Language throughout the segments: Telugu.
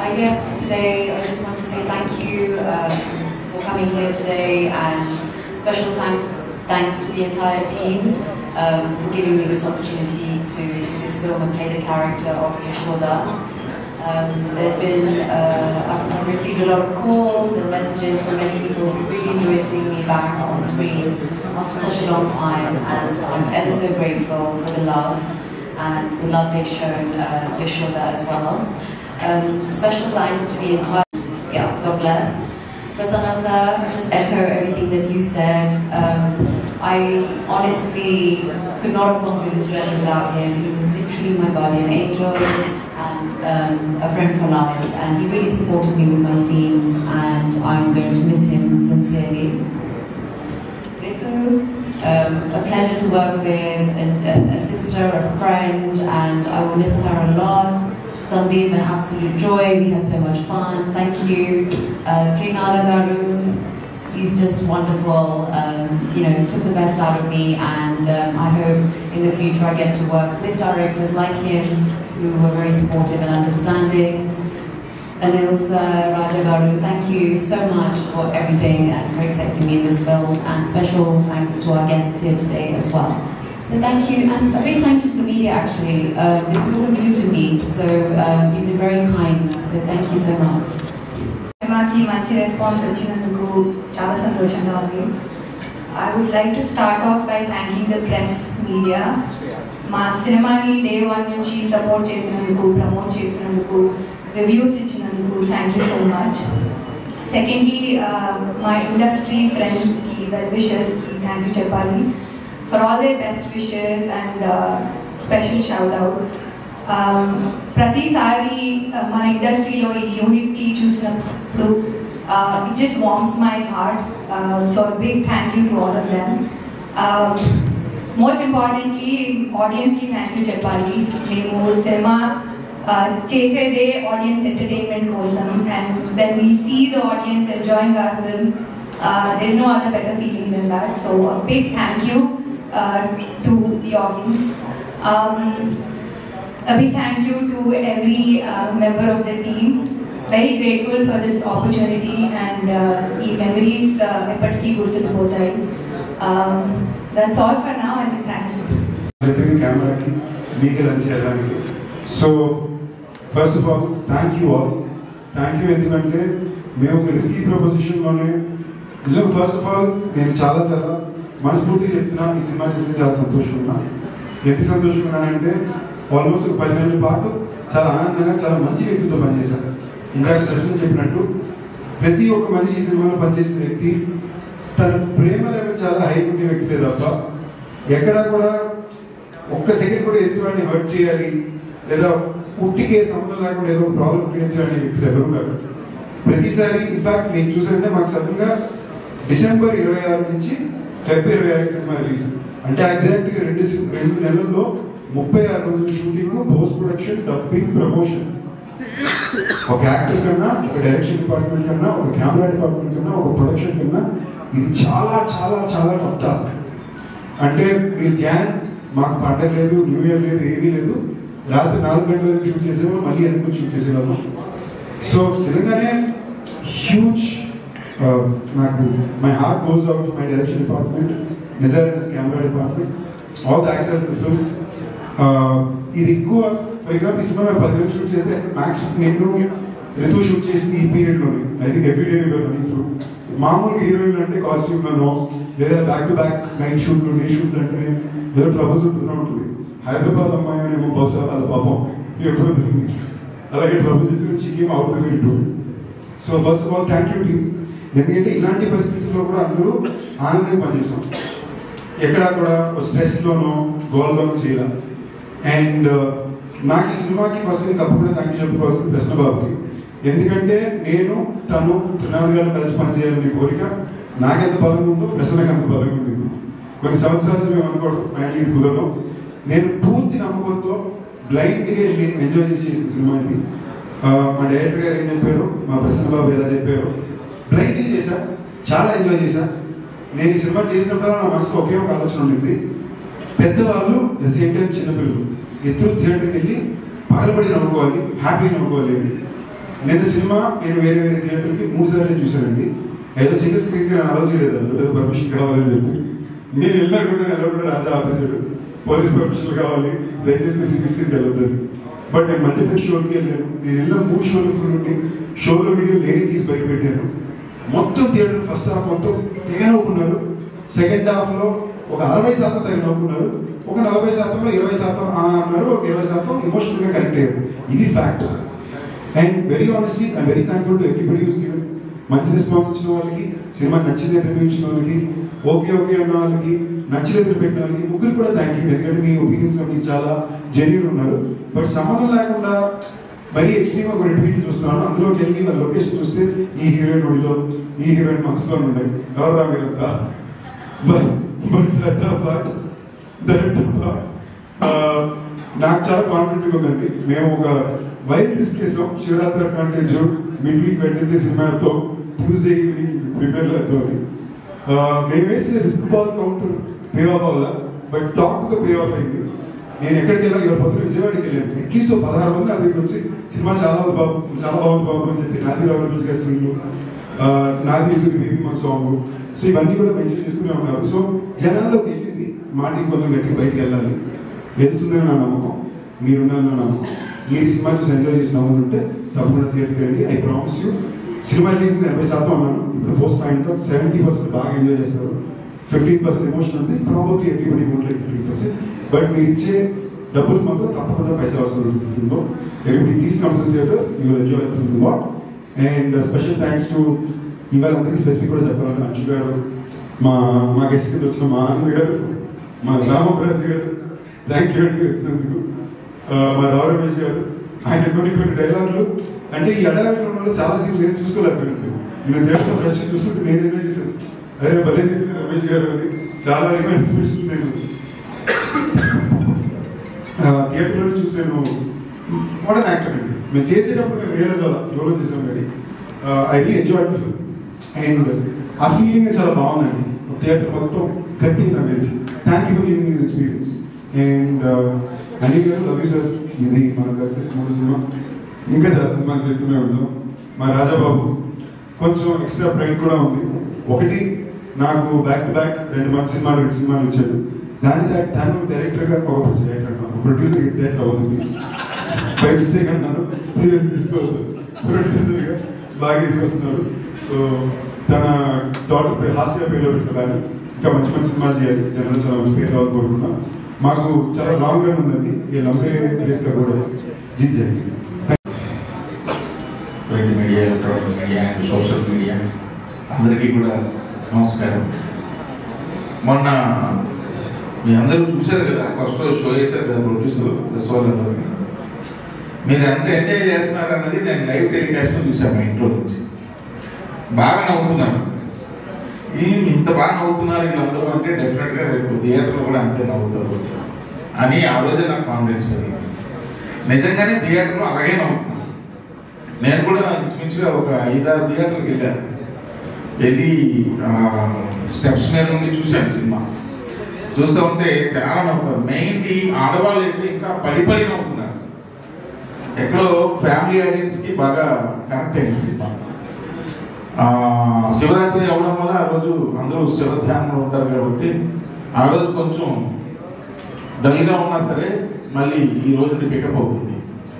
I guess today I just want to say thank you for coming here today, and special thanks to the entire team for giving me this opportunity to do this film and play the character of Yashoda. I've received a lot of calls and messages from many people who really enjoyed seeing me back on screen after such a long time, and I'm ever so grateful for the love and the love they've shown Yashoda as well. Special thanks to the entire, God bless. Prasanna sir, just echo everything that you said. I honestly could not have gone through this journey without him. He was literally my guardian angel and a friend for life, and he really supported me with my scenes, and I'm going to miss him sincerely. Ritu, a pleasure to work with, a sister, a friend, and I will miss her a lot. Sandeep, an absolute joy, we had so much fun, thank you. Trinala Garu, he's just wonderful, took the best out of me, and I hope in the future I get to work with directors like him who were very supportive and understanding. Anil Raja Garu, thank you so much for everything and for accepting me in this film, and special thanks to our guests here today as well. So thank you, and a big thank you to the media actually. This is all new to me, so you've been very kind, so thank you so much. Cinema manchi response vachinanduku chaala santoshanga undi. I would like to start off by thanking the press media. Ma cinema ni day one nunchi support chesinanduku, promote chesinanduku, reviews ichinanduku, thank you so much. Secondly, my industry friends ki, well wishers ki, thank you cheppali for all their best wishes and special shout outs. Pratisari మన ఇండస్ట్రీలో ఈ యూనిటీ చూసినప్పుడు it just warms my heart, so a big thank you to all of them. Most importantly, audience ki thank you చెప్పాలి. మేము సినిమా చేసేదే ఆడియన్స్ ఎంటర్టైన్మెంట్ కోసం, and when we see the audience enjoying our film, there's no other better feeling than that, so a big thank you to the audience. A big thank you to every member of the team. Very grateful for this opportunity, and the memories epatiki gurtundipotayi. That's all for now, and thank you. Camera ki meeku lunch cheyadaniki. So first of all, thank you all. Thank you endukante మేము ఒక రిస్కీ ప్రపోజిషన్ లోనే నిజం. ఫస్ట్ ఆఫ్ ఆల్ నేను చాలా మనస్ఫూర్తిగా చెప్తున్నా, ఈ సినిమా చేసి చాలా సంతోషంగా ఉన్నా. ఎంత సంతోషంగా ఉన్నానంటే ఆల్మోస్ట్ ఒక 10 నెలల పాటు చాలా ఆనందంగా, చాలా మంచి వ్యక్తితో పనిచేశాను. ఇందాక ప్రశ్న చెప్పినట్టు ప్రతి ఒక్క మనిషి ఈ సినిమాలో పనిచేసిన వ్యక్తి తన ప్రేమ లెవెల్ చాలా హై ఉండే వ్యక్తులే తప్ప ఎక్కడా కూడా ఒక్క సెకండ్ కూడా ఎదుటివాడిని హర్ట్ చేయాలి లేదా పుట్టికే సంబంధం లేకుండా ఏదో ప్రాబ్లం క్రియేట్ చేయాలనే వ్యక్తులు ఎవరు కాదు. ప్రతిసారి ఇన్ఫాక్ట్ నేను చూసానంటే మాకు సడన్గా డిసెంబర్ 26 నుంచి ఫిబ్రవరి 26 సినిమా రిలీజ్ అంటే ఎగ్జాక్ట్గా 2 నెలల్లో 36 రోజుల shooting, post production, dubbing, promotion. ఒక యాక్టర్ కన్నా, ఒక డైరెక్షన్ డిపార్ట్మెంట్ కన్నా, ఒక కెమెరా డిపార్ట్మెంట్ కన్నా, ఒక ప్రొడక్షన్ కన్నా ఇది చాలా చాలా చాలా టఫ్ టాస్క్. అంటే మీరు మాకు పండగ లేదు, న్యూ ఇయర్ లేదు, ఏమీ లేదు, రాత్రి 4 గంటల వరకు షూట్ చేసేవాళ్ళం, మళ్ళీ వెనక్కి షూట్ చేసేవాళ్ళం. సో నిజంగానే హ్యూజ్ నాకు my heart goes out for my direction department, Nizar camera department, all the actors in the film. ఇది ఎక్కువ ఫర్ ఎగ్జాంపుల్ ఈ సినిమా మేము 10 గంటలు షూట్ చేస్తే మ్యాక్స్ నేను రితు షూట్ చేసింది ఈ పీరియడ్లోనే. I think everyday running through. మామూలుగా హీరోయిన్ అంటే కాస్ట్యూమ్లోనో లేదా బ్యాక్ టు బ్యాక్ నైట్ షూట్లు, డే షూట్లు అంటే ఏదో ట్రబుల్స్ ఉంటూనే ఉంటుంది. హైదరాబాద్ అమ్మాయి అనేమో బహుశా వాళ్ళ పాపం ఎప్పుడు అలాగే ట్రబుల్ చేసిన చికేం అవుట్ ఇంటూ. So first of all thank you team. ఎందుకంటే ఇలాంటి పరిస్థితుల్లో కూడా అందరూ ఆనందంగా పనిచేస్తాం, ఎక్కడా కూడా స్ట్రెస్లోనో గోల్లోనో చేయాలి. అండ్ నాకు ఈ సినిమాకి ఫస్ట్ నేను తప్పకుండా థ్యాంక్ యూ చెప్పుకోవాల్సింది ప్రశ్నబాబుకి. ఎందుకంటే నేను తను త్రినాథ్ గారు కలిసి పనిచేయాలనే కోరిక నాకెంత బలంగా ఉందో ప్రశ్నకు అంత బలంగా ఉంది. కొన్ని సంవత్సరాలు మేము అనుకోవడం ఫైనల్ ఇది కుదరడం. నేను పూర్తి నమ్మకంతో బ్లైండ్గా వెళ్ళి ఎంజాయ్ చేసిన సినిమా ఇది. మా డైరెక్టర్ గారు ఏం చెప్పారు, మా ప్రశ్నబాబు ఎలా చెప్పారు, బ్లైండ్గా చేశాను, చాలా ఎంజాయ్ చేశాను. నేను ఈ సినిమా చేసినప్పుడు నా మనసులో ఒకే ఒక ఆలోచన ఉండింది, పెద్దవాళ్ళు సేమ్ టైం చిన్నపిల్లలు ఇద్దరు థియేటర్కి వెళ్ళి పగలబడి నవ్వుకోవాలి, హ్యాపీగా నవ్వుకోవాలి. నేను సినిమా నేను వేరే వేరే థియేటర్కి 3 సార్లు చూశానండి. ఏదో సింగిల్ స్క్రీన్కి నేను అలౌ చేయలేదు, ఏదో పర్మిషన్ కావాలని చెప్పి. నేను వెళ్ళకుండా ఎలా కూడా రాజా ఆఫీసర్ పోలీస్ పర్మిషన్ కావాలి, దయచేసి సింగిల్ స్క్రీన్కి వెళ్ళొద్దని. బట్ నేను మల్టీప్లెక్స్ షోకి వెళ్ళాను. నేను వెళ్ళిన 3 షోలు ఫుల్ ఉండి షోలో వీడియో నేనే తీసి బయటపెట్టాను. మొత్తం థియేటర్ ఫస్ట్ హాఫ్ మొత్తం తెగ నవ్వుకున్నారు. సెకండ్ హాఫ్లో ఒక 60% తెగ నవ్వుకున్నారు. ఒక 40%లో 20% అన్నారు, ఒక 20% ఎమోషనల్గా కనెక్ట్ అయ్యారు. ఇది fact. And very honestly I'm very thankful to everybody who's given. మంచి రెస్పాన్స్ ఇచ్చిన వాళ్ళకి, సినిమా నచ్చింది రివ్యూ ఇచ్చిన వాళ్ళకి, ఓకే అన్న వాళ్ళకి, నచ్చలేదు పెట్టిన వాళ్ళకి, ముగ్గురు కూడా థ్యాంక్ యూ. ఎందుకంటే మీ ఒపీనియన్స్ మీకు చాలా జెన్యూన్ ఉన్నారు. బట్ సంబంధం లేకుండా మరీ ఎక్స్ట్రీమ్గా కొన్ని ట్వీట్లు చూస్తున్నాను. అందులోకి వెళ్ళి వాళ్ళ లొకేషన్ చూస్తే ఈ హీరోయిన్ ఒడిలో, ఈ హీరోయిన్ మనసులో ఉన్నాయి, ఎవరు రాగలంతా. నాకు చాలా కాన్ఫిడెంట్గా ఉందండి. మేము ఒక వైల్డ్ రిస్క్ చేసాం. Shivaratri advantage, mid week Wednesday సినిమాతో, ట్యూస్డే ఈవినింగ్ ప్రిపేర్లతో మేము వేసిన risk ball counter pay off అవ్వాల. బట్ టాక్తో పే ఆఫ్ అయింది. నేను ఎక్కడికి వెళ్ళాను, ఇవాళ పొద్దున విజయవాడకి వెళ్ళాను. అట్లీస్ట్ 16 మంది నా దగ్గరికి వచ్చి సినిమా చాలా బాగుంది బాబు అని చెప్పి నాది రావాలి గారు నాది ఇది బేబీ మా సాంగ్. సో ఇవన్నీ కూడా మెన్షన్ చేస్తూనే ఉన్నారు. సో జనాల్లోకి వెళ్ళింది మాట ఇంకొంచెం గట్టిగా బయటికి వెళ్ళాలి. వెళ్తుందని నా నమ్మకం, మీరున్నారు నా నమ్మకం. మీరు ఈ సినిమా చూసి ఎంజాయ్ చేసిన ఉంటే తప్పకుండా థియేటర్కి వెళ్ళి. I promise you, cinema release 80% ఉన్నాను. ఇప్పుడు పోస్ట్ పాయింట్లో 70% బాగా ఎంజాయ్ చేస్తారు. 15% ఎమోషన్ ఉంది. Probably everybody won't like 15%. But మీరు ఇచ్చే డబ్బులు మాత్రం తప్పకుండా పైసా అవసరం ఉంటుంది ఫిల్మ్లో. Everybody please come to theatre, you will enjoy the film lot. And special thanks to ఇవాళ అందరికీ స్పెసిఫిక్ కూడా చెప్పాలంటే అంచు గారు, మా గెస్ట్ కింద వచ్చిన మా ఆనంద్ గారు, మా రామప్రాజ్ గారు, థ్యాంక్ యూ అండి వచ్చినందుకు. మా రావు రమేష్ గారు, ఆయన కొన్ని డైలాగులు అంటే ఈ అడావిలో చాలా సీన్లు నేను చూసుకోలేకపోయానండి. నేను థియేటర్లో ఫ్రెష్ చూసుకుంటే నేను ఎంజాయ్ చేశాను. అరే భలే చేసింది రమేష్ గారు అని చాలా రిమైండ్ స్పెషల్. నేను థియేటర్లో చూసాను. మోడర్న్ యాక్టర్ అండి. మేము చేసేటప్పుడు మేము వేరే ఫ్లోలో చేసాం కానీ I really enjoy the film. And ఆ ఫీలింగ్ చాలా బాగుందండి. థియేటర్ మొత్తం గట్టిగా నవ్వేది. Thank you for giving this experience. And Anil garu, love you sir. ఇది మనం కలిసి 3 సినిమా, ఇంకా చాలా సినిమాలు చేస్తూనే ఉంటాం. మా రాజాబాబు కొంచెం ఎక్స్ట్రా ప్రైడ్ కూడా ఉంది. ఒకటి, నాకు బ్యాక్ టు బ్యాక్ 2 మంచి సినిమాలు 2 సినిమాలు ఇచ్చాడు. దాని తను డైరెక్టర్గా ఒక డైరెక్టర్ అన్నాను, ప్రొడ్యూసర్ డైరెక్టర్ అవ్వదు ప్లీజ్, బై మిస్టేక్ అన్నాను, సీరియస్ తీసుకోవద్దు. ప్రొడ్యూసర్గా బాగా తీసుకొస్తున్నారు. సో తన డాటర్ హాస్య పేరులో పెట్టాలని ఇంకా మంచి మంచి సినిమాలు చేయాలి, జనాలు చాలా మంచి పేరు కావాలి కోరుకున్నాం. మాకు చాలా లాంగ్ రన్ ఉందండి. ఈ లంబే రేస్గా కూడా జీత్ చేయండి. Print media, electronic media and social media అందరికీ కూడా నమస్కారం. మొన్న మీ అందరూ చూశారు కదా, ఫస్ట్ షో చేశారు కదా ప్రొడ్యూసర్ వాళ్ళందరికీ. మీరు ఎంత ఎంజాయ్ చేస్తున్నారు అన్నది నేను లైవ్ టెలికాస్ట్లో చూశాను మా ఇంట్లో నుంచి. బాగా నవ్వుతున్నారు. ఇంత బాగా నవ్వుతున్నారు వీళ్ళందరూ అంటే డెఫినెట్గా రేపు థియేటర్లో కూడా అంతే నవ్వుతారు అని ఆ రోజే నాకు కాన్ఫిడెన్స్ కలిగింది. నిజంగానే థియేటర్లో అలాగే నవ్వుతున్నాను. నేను కూడా ఇంచుమించుగా ఒక 5-6 థియేటర్కి వెళ్ళి స్టెప్స్ మీద నుండి చూశాను సినిమా. చూస్తూ ఉంటే చాలా నవ్వుతారు. మెయిన్లీ ఆడవాళ్ళు అయితే ఇంకా పడి నవ్వుతున్నారు. ఎక్కడో ఫ్యామిలీ ఆడియన్స్కి బాగా కనెక్ట్ అయింది సినిమా. శివరాత్రి అవ్వడం వల్ల ఆ రోజు అందరూ శివధ్యానంలో ఉంటారు కాబట్టి ఆ రోజు కొంచెం డల్గా ఉన్నా సరే మళ్ళీ ఈ రోజు పికప్ అవుతుంది.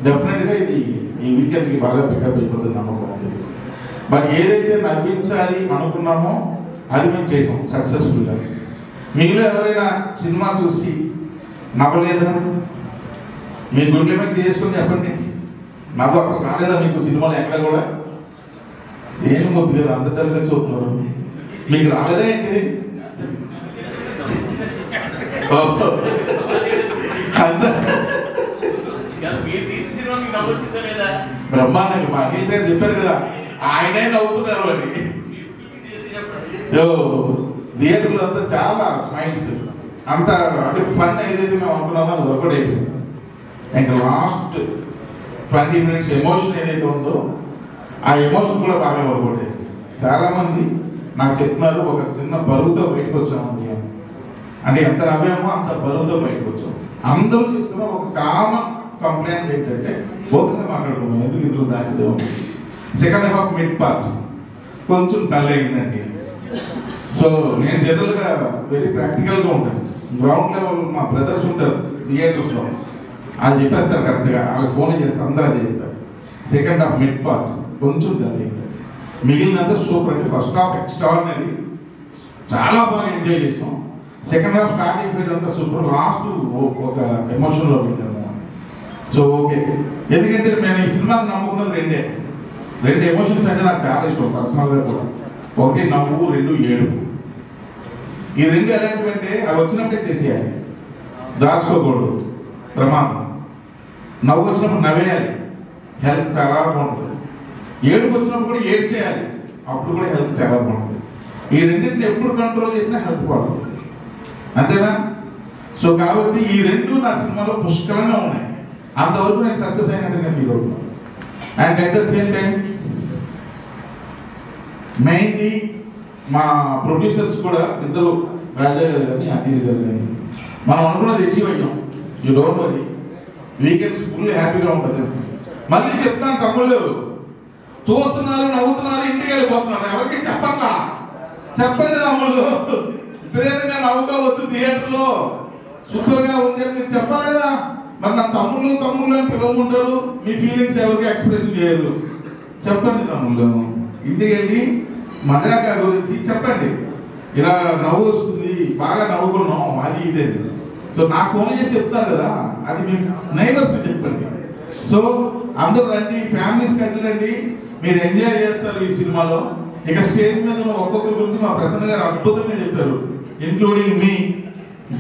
డెఫినెట్గా ఇది ఈ వీకెండ్కి బాగా పికప్ అయిపోతుంది నమ్మకం ఉంది. బట్ ఏదైతే నవ్వించాలి అనుకున్నామో అది మేము చేసాం సక్సెస్ఫుల్గా. మీలో ఎవరైనా సినిమా చూసి నవ్వలేదా? మీ గుండె మీద చేసుకుని చెప్పండి. నవ్వు అసలు రాలేదా మీకు సినిమాలు ఎక్కడ కూడా? ఏం కొద్దిగా అందరిగా చూస్తున్నారు. మీకు రాలేదా ఏంటి? బ్రహ్మాండంగా మా అనిల్ సార్ చెప్పారు కదా, ఆయనే నవ్వుతున్నారు అని. థియేటర్లో అంతా చాలా స్మైల్స్, అంత అంటే ఫన్ ఏదైతే మేము అనుకున్నామో అది వర్కౌట్ అయిపోయింది. ఇంకా లాస్ట్ 20 minutes ఎమోషన్ ఏదైతే ఉందో ఆ ఎమోషన్ కూడా బాగా వర్కౌట్ అయ్యింది. చాలామంది నాకు చెప్తున్నారు, ఒక చిన్న బరువుతో బయటకు వచ్చామండి అని. అంటే ఎంత నవ్వామో అంత బరువుతో బయటకు వచ్చాం. అందరూ చెప్తున్నా ఒక కామన్ కంప్లైంట్ ఏంటంటే ఓపెన్గా మాట్లాడుకున్నాం, ఎందుకు ఇంట్లో దాచిదేమో సెకండ్ హాఫ్ మిడ్ పార్ట్ కొంచెం డల్ అయిందండి. సో నేను జనరల్గా వెరీ ప్రాక్టికల్గా ఉంటాను. గ్రౌండ్ లెవెల్ మా బ్రదర్స్ ఉంటారు థియేటర్స్లో, వాళ్ళు చెప్పేస్తారు కరెక్ట్గా, వాళ్ళకి ఫోన్ చేస్తారు, అందరూ అదే చెప్తారు. సెకండ్ హాఫ్ మిడ్ పార్ట్ కొంచెం డల్ అయింది, మిగిలినంతా సూపర్ అండి. ఫస్ట్ హాఫ్ ఎక్స్ట్రాడినరీ, చాలా బాగా ఎంజాయ్ చేసాం. సెకండ్ హాఫ్ స్టార్టింగ్ ఫేజ్ అంతా సూపర్, లాస్ట్ ఒక ఎమోషన్లో పెట్టాము. సో ఓకే, ఎందుకంటే నేను ఈ సినిమాకి నమ్ముకున్నది రెండు ఎమోషన్స్ అంటే నాకు చాలా ఇష్టం పర్సనల్గా కూడా. ఒకటి నవ్వు, రెండు ఏడుపు. ఈ రెండు ఎలాంటివంటే అవి వచ్చినప్పుడే చేసేయాలి, దాచుకోకూడదు, ప్రమాదం. నవ్వు వచ్చినప్పుడు నవ్వేయాలి, హెల్త్ చాలా బాగుంటుంది. ఏడుపు వచ్చినప్పుడు కూడా ఏడ్చేయాలి, అప్పుడు కూడా హెల్త్ చాలా బాగుంటుంది. ఈ రెండింటిని ఎప్పుడు కంట్రోల్ చేసినా హెల్త్ బాగుంటుంది, అంతేనా? సో కాబట్టి ఈ రెండు నా సినిమాలో పుష్కలంగా ఉన్నాయి. అంతవరకు నేను సక్సెస్ అయినట్టు నేను ఫీల్ అవుతున్నాను. And at the same time mainly మా ప్రొడ్యూసర్స్ కూడా ఇద్దరు, రాజా గారు కానీ అనిల్ గారు కానీ, మనం అనుకున్నది అచీవ్ అయ్యాం. You don't worry, weekends full హ్యాపీగా ఉంటుంది. మళ్ళీ చెప్తాను తమ్ముళ్ళు, చూస్తున్నారు, నవ్వుతున్నారు, ఇంటికి వెళ్ళిపోతున్నారు, ఎవరికి చెప్పట్లా. చెప్పండి తమ్ముళ్ళు, విపరీతంగా నవ్వుకోవచ్చు థియేటర్లో, సూపర్గా ఉంది అని మీరు చెప్పాలి కదా. మరి నా తమ్ముళ్ళు అని పిలవమంటారు, మీ ఫీలింగ్స్ ఎవరికి ఎక్స్ప్రెషన్ చేయరు. చెప్పండి తమ్ముళ్ళు, ఇంటికి వెళ్ళి మజాకా గురించి చెప్పండి, ఇలా నవ్వు వస్తుంది, బాగా నవ్వుకున్నాం, అది ఇదే. సో నాకు ఫోన్ చేసి చెప్తారు కదా, అది మీ నైబర్స్ చెప్పండి. సో అందరూ రండి, ఫ్యామిలీస్ కదిలండి, మీరు ఎంజాయ్ చేస్తారు ఈ సినిమాలో. ఇక స్టేజ్ మీద ఉన్న ఒక్కొక్కరి గురించి మా ప్రసన్న గారు అద్భుతంగా చెప్పారు, ఇంక్లూడింగ్ మీ,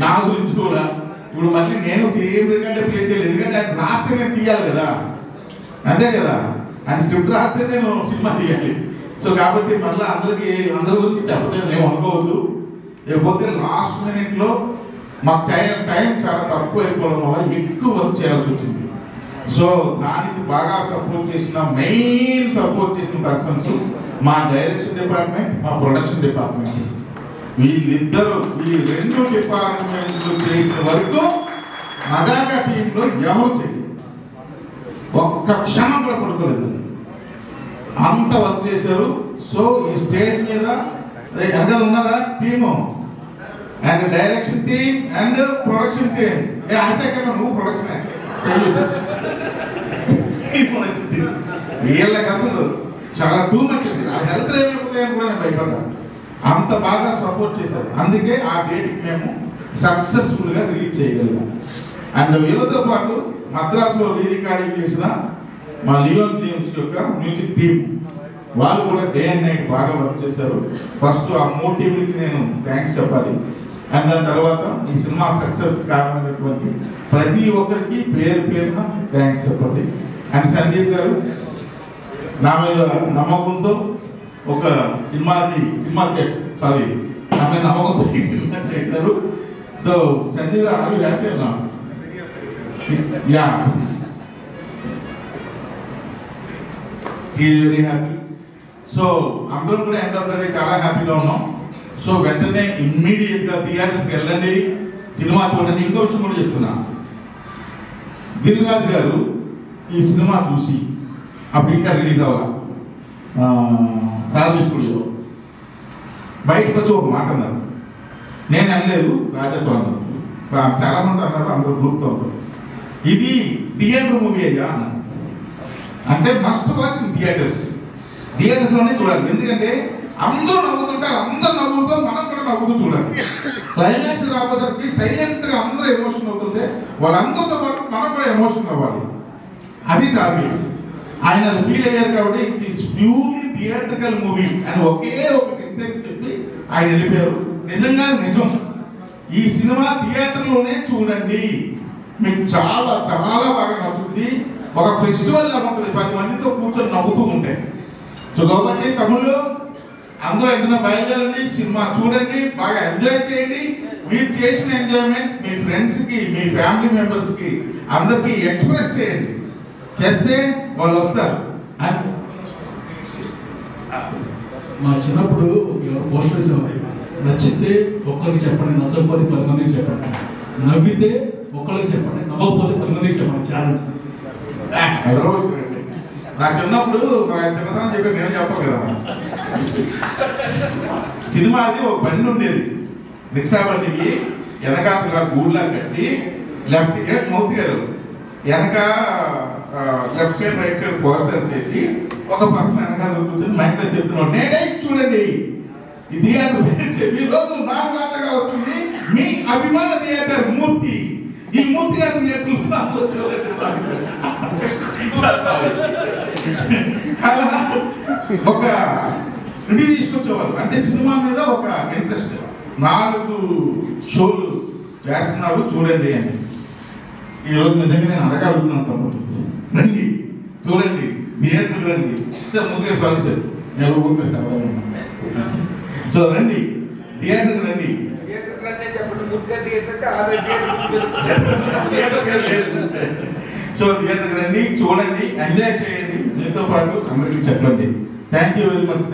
నా గురించి కూడా. ఇప్పుడు మళ్ళీ నేను సేమ్ కంటే ప్లే చేయలేదు, ఎందుకంటే ఆయన రాస్తే నేను తీయాలి కదా, అంతే కదా, ఆయన స్క్రిప్ట్ రాస్తే నేను సినిమా తీయాలి. సో కాబట్టి మళ్ళీ అందరి గురించి చెప్పలేదు, మేము అనుకోవద్దు. లేకపోతే లాస్ట్ మినిట్లో మాకు టైం చాలా తక్కువ అయిపోవడం వల్ల ఎక్కువ వర్క్ చేయాల్సి వచ్చింది. సో దానికి బాగా మెయిన్ సపోర్ట్ చేసిన పర్సన్స్ మా డైరెక్షన్ డిపార్ట్మెంట్, మా ప్రొడక్షన్ డిపార్ట్మెంట్. వీళ్ళిద్దరూ ఈ రెండు డిపార్ట్మెంట్లు చేసిన వరకు మజాకా టీంలో ఎవరు చేయలేదు, ఒక్క క్షణం కూడా పడుకోలేదు, అంత వర్క్ చేశారు. సో ఈ స్టేజ్ మీద ఎంత ఉన్నారా team, and direction team and production team. ఆశకన్నా నువ్వు ప్రొడక్షన్ వీళ్ళకి అసలు చాలా టూ మచ్ ఉంది. ఆ హెల్త్ ఏమైపోతాయని కూడా నేను భయపడ్డాను, అంత బాగా సపోర్ట్ చేశారు. అందుకే ఆ డేట్కి మేము సక్సెస్ఫుల్గా రిలీజ్ చేయగలిగాం. అండ్ వీళ్ళతో పాటు మద్రాసులో రీరికార్డింగ్ చేసిన మా లియోన్ జేమ్స్ యొక్క మ్యూజిక్ టీమ్, వాళ్ళు కూడా డే అండ్ నైట్ బాగా వర్క్ చేశారు. ఫస్ట్ ఆ 3 టీంలకి నేను థ్యాంక్స్ చెప్పాలి. అండ్ దాని తర్వాత ఈ సినిమా సక్సెస్ కారణమైనటువంటి ప్రతి ఒక్కరికి పేరున థ్యాంక్స్ చెప్పండి. అండ్ సందీప్ గారు నా మీద నమ్మకంతో ఒక సినిమా నా మీద నమ్మకంతో ఈ సినిమా చేశారు. సో సందీప్ గారు, ఆర్ యూ హ్యాపీ అన్నా? Yeah, very happy. సో అందరం కూడా ఎండ్ ఆఫ్ ద డే చాలా హ్యాపీగా ఉన్నాం. సో వెంటనే ఇమ్మీడియట్గా థియేటర్స్కి వెళ్ళండి, సినిమా చూడండి. ఇంకో విషయం కూడా చెప్తున్నా, దిల్ రాజు గారు ఈ సినిమా చూసి అప్పుడు ఇంకా రిలీజ్ అవ్వాలి సారథి స్టూడియో, బయటకు వచ్చి ఒక మాట అన్నారు. నేను అనలేదు, రాజాతో అన్నారు, చాలా మంది అన్నారు, అందరూ గ్రూప్తో ఉంటారు, ఇది థియేటర్ మూవీ అయ్యా అన్నారు. అంటే మస్ట్ వాచ్ ఇన్ థియేటర్స్లోనే చూడాలి. ఎందుకంటే అందరూ నవ్వుతుంటారు, అందరు నవ్వుతో మనం కూడా నవ్వుతూ చూడాలి. క్లైమాక్స్ రాబోయేసరికి సైలెంట్గా అందరూ ఎమోషన్ అవుతుంది, వాళ్ళందరితో పాటు మనం కూడా ఎమోషన్ అవ్వాలి. అది టార్గెట్. ఆయన ఫీల్ అయ్యారు కాబట్టి ఇట్స్ ప్యూర్లీ థియేట్రికల్ మూవీ అని ఒకే ఒక సెంటెన్స్ చెప్పి ఆయన వెళ్ళిపోయారు. నిజంగా నిజం, ఈ సినిమా థియేటర్లోనే చూడండి, మీకు చాలా చాలా బాగా నచ్చుతుంది. ఒక ఫెస్టివల్ లాగా ఉంటుంది, 10 మందితో కూర్చొని నవ్వుతూ ఉంటాయి. సో కాబట్టి తమిళ్లో అందరూ ఎక్కడైనా బయలుదేరండి, సినిమా చూడండి, బాగా ఎంజాయ్ చేయండి. మీరు చేసిన ఎంజాయ్మెంట్ మీ ఫ్రెండ్స్కి, మీ ఫ్యామిలీ మెంబర్స్కి అందరికీ ఎక్స్ప్రెస్ చేయండి. చేస్తే వాళ్ళు వస్తారు. మా చిన్నప్పుడు పోస్టర్ వేసేవారు, నచ్చితే ఒక్కరికి చెప్పండి, నచ్చకపోతే 10 మందికి చెప్పండి, నవ్వితే ఒక్కరికి చెప్పండి, నవ్వకపోతే 10 మందికి చెప్పండి. ఛాలెంజ్. నా చిన్నప్పుడు చిన్నతనం చెప్పేసి నేను చెప్పాలి కదా. సినిమాది ఒక బండి ఉండేది, రిక్షా బండికి వెనకాతగా గూడ్లా కట్టి లెఫ్ట్ మౌత్ గారు వెనక left side right side posters వేసి ఒక పర్సన్ వెనకాల కూర్చొని మైక్లో చెప్తున్నాడు, నేనే చూడండి ఈ థియేటర్ ఈ రోజు 4 గంటలుగా వస్తుంది మీ అభిమాన థియేటర్ మూర్తి. ఈ మూర్తి గారి థియేటర్ ఒక ఇది తీసుకొచ్చేవాళ్ళు. అంటే సినిమా మీద ఒక ఇంట్రెస్ట్. 4 షోలు వేస్తున్నాడు చూడండి అని. ఈరోజు నిజంగా నేను అడగలుగుతున్నాను తమ్ముడు, రండి చూడండి థియేటర్కి రండి సార్. ముందుగా సారీ సార్, నేను ఊరికేస్తాను. సో రండి థియేటర్కి రండి. సో థియేటర్కి రండి, చూడండి, ఎంజాయ్ చేయండి, మీతో పాటు అందరికీ చెప్పండి. Thank you very much.